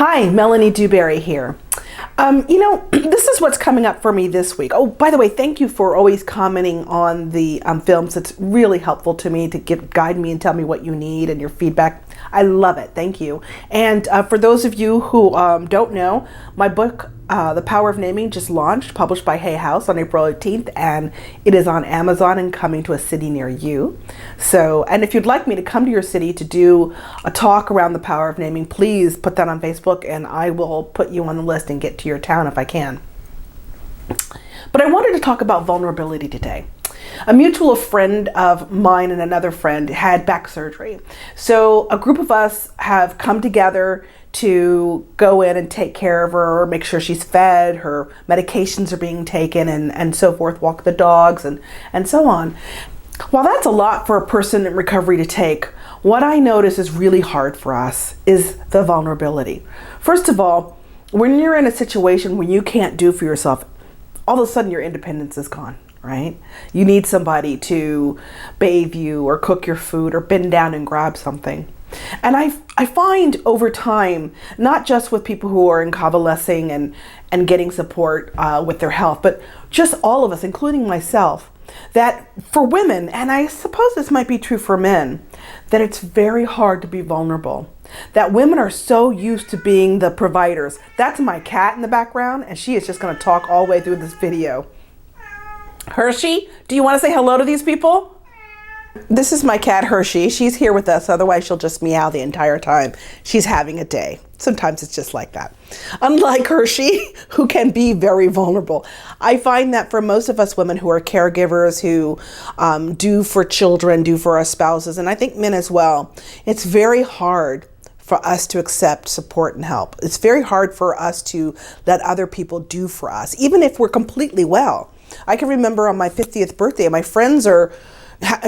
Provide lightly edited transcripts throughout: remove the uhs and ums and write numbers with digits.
Hi, Melanie DewBerry here. This is what's coming up for me this week. Oh, by the way, thank you for always commenting on the films. It's really helpful to me to guide me and tell me what you need and your feedback. I love it. Thank you. And for those of you who don't know, my book, The Power of Naming, just launched, published by Hay House on April 18th, and it is on Amazon and coming to a city near you. So, and if you'd like me to come to your city to do a talk around the power of naming, please put that on Facebook and I will put you on the list and get to your town if I can. But I wanted to talk about vulnerability today. A mutual friend of mine and another friend had back surgery. So a group of us have come together to go in and take care of her, make sure she's fed, her medications are being taken, and so forth, walk the dogs and so on. While that's a lot for a person in recovery to take, what I notice is really hard for us is the vulnerability. First of all, when you're in a situation where you can't do for yourself, all of a sudden your independence is gone, right? You need somebody to bathe you or cook your food or bend down and grab something. And I find over time, not just with people who are in convalescing and getting support with their health, but just all of us, including myself, that for women, and I suppose this might be true for men, that it's very hard to be vulnerable. That women are so used to being the providers. That's my cat in the background, and she is just going to talk all the way through this video. Hershey, do you want to say hello to these people? This is my cat Hershey. She's here with us, otherwise she'll just meow the entire time. She's having a day. Sometimes it's just like that. Unlike Hershey, who can be very vulnerable. I find that for most of us women who are caregivers, who do for children, do for our spouses, and I think men as well, it's very hard for us to accept support and help. It's very hard for us to let other people do for us, even if we're completely well. I can remember on my 50th birthday, my friends are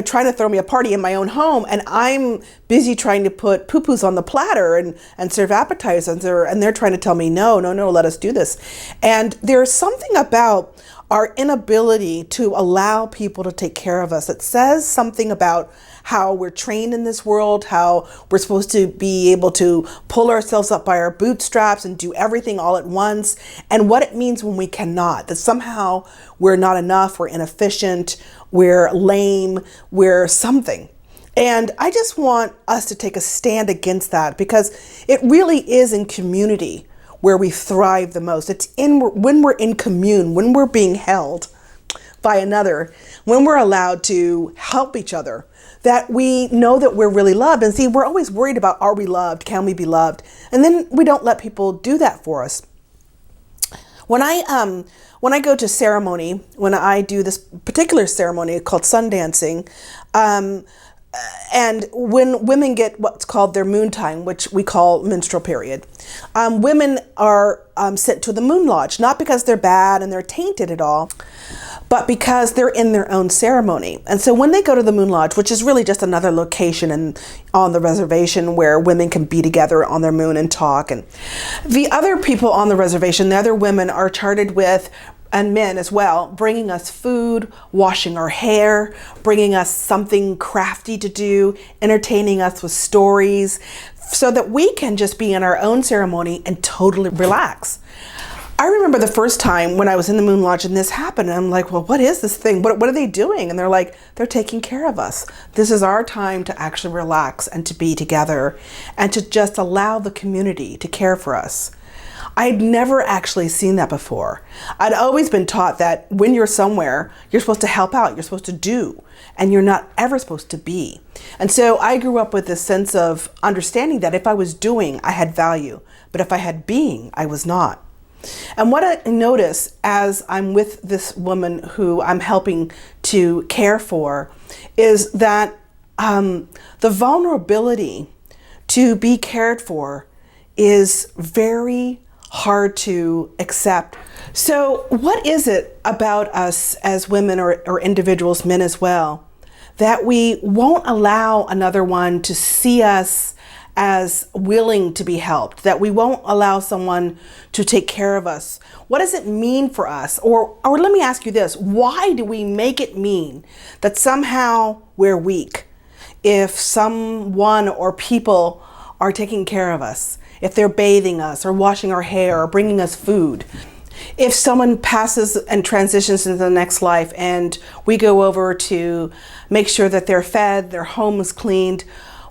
trying to throw me a party in my own home, and I'm busy trying to put poo-poos on the platter and serve appetizers, and they're trying to tell me, no, let us do this. And there's something about our inability to allow people to take care of us. It says something about how we're trained in this world, how we're supposed to be able to pull ourselves up by our bootstraps and do everything all at once, and what it means when we cannot, that somehow we're not enough, we're inefficient, we're lame, we're something. And I just want us to take a stand against that, because it really is in community where we thrive the most. It's when we're in commune, when we're being held by another, when we're allowed to help each other, that we know that we're really loved. And see, we're always worried about, are we loved? Can we be loved? And then we don't let people do that for us. When I go to ceremony, when I do this particular ceremony called sun dancing, and when women get what's called their moon time, which we call menstrual period, women are sent to the moon lodge, not because they're bad and they're tainted at all, but because they're in their own ceremony. And so when they go to the moon lodge, which is really just another location on the reservation where women can be together on their moon and talk, and the other people on the reservation, the other women are charted with, and men as well, bringing us food, washing our hair, bringing us something crafty to do, entertaining us with stories, so that we can just be in our own ceremony and totally relax. I remember the first time when I was in the Moon Lodge and this happened, and I'm like, well, what is this thing? What are they doing? And they're like, they're taking care of us. This is our time to actually relax and to be together and to just allow the community to care for us. I'd never actually seen that before. I'd always been taught that when you're somewhere, you're supposed to help out, you're supposed to do, and you're not ever supposed to be. And so I grew up with this sense of understanding that if I was doing, I had value, but if I had being, I was not. And what I notice as I'm with this woman who I'm helping to care for is that the vulnerability to be cared for is very hard to accept. So what is it about us as women or individuals, men as well, that we won't allow another one to see us as willing to be helped, that we won't allow someone to take care of us? What does it mean for us? Or let me ask you this, why do we make it mean that somehow we're weak if someone or people are taking care of us? if they're bathing us or washing our hair or bringing us food. If someone passes and transitions into the next life and we go over to make sure that they're fed, their home is cleaned,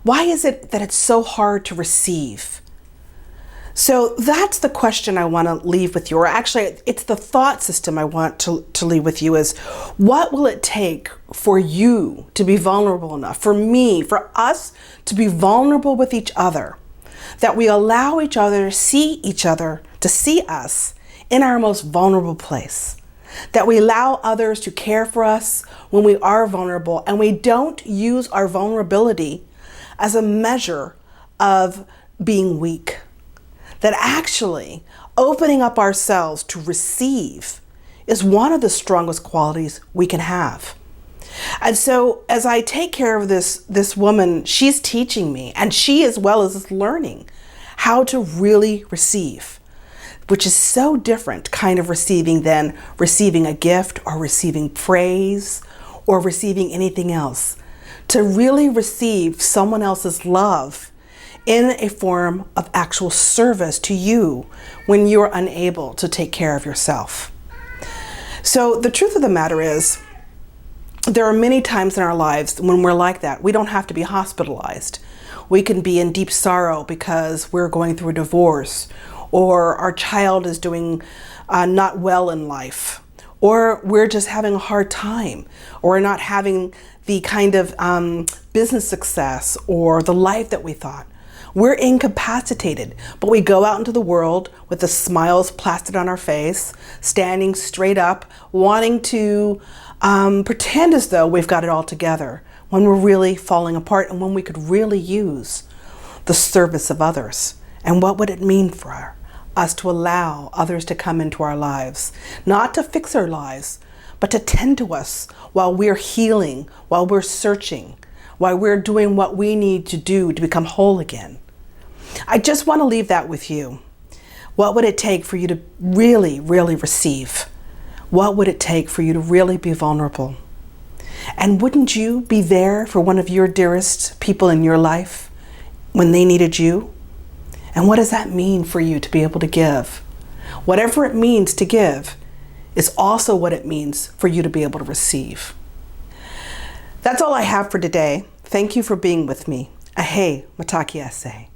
why is it that it's so hard to receive? So that's the question I want to leave with you, or actually it's the thought system I want to leave with you is, what will it take for you to be vulnerable enough, for me, for us to be vulnerable with each other, that we allow each other to see us in our most vulnerable place, that we allow others to care for us when we are vulnerable, and we don't use our vulnerability as a measure of being weak. That actually opening up ourselves to receive is one of the strongest qualities we can have. And so as I take care of this woman, she's teaching me, and she as well is learning how to really receive, which is so different kind of receiving than receiving a gift or receiving praise or receiving anything else. To really receive someone else's love in a form of actual service to you when you're unable to take care of yourself. So the truth of the matter is, there are many times in our lives when we're like that. We don't have to be hospitalized. We can be in deep sorrow because we're going through a divorce, or our child is doing not well in life, or we're just having a hard time, or not having the kind of business success or the life that we thought. We're incapacitated, but we go out into the world with the smiles plastered on our face, standing straight up, wanting to pretend as though we've got it all together, when we're really falling apart and when we could really use the service of others. And what would it mean for us to allow others to come into our lives, not to fix our lives, but to tend to us while we're healing, while we're searching, while we're doing what we need to do to become whole again. I just want to leave that with you. What would it take for you to really, really receive? What would it take for you to really be vulnerable? And wouldn't you be there for one of your dearest people in your life when they needed you? And what does that mean for you to be able to give? Whatever it means to give is also what it means for you to be able to receive. That's all I have for today. Thank you for being with me. Ahei, matakiase.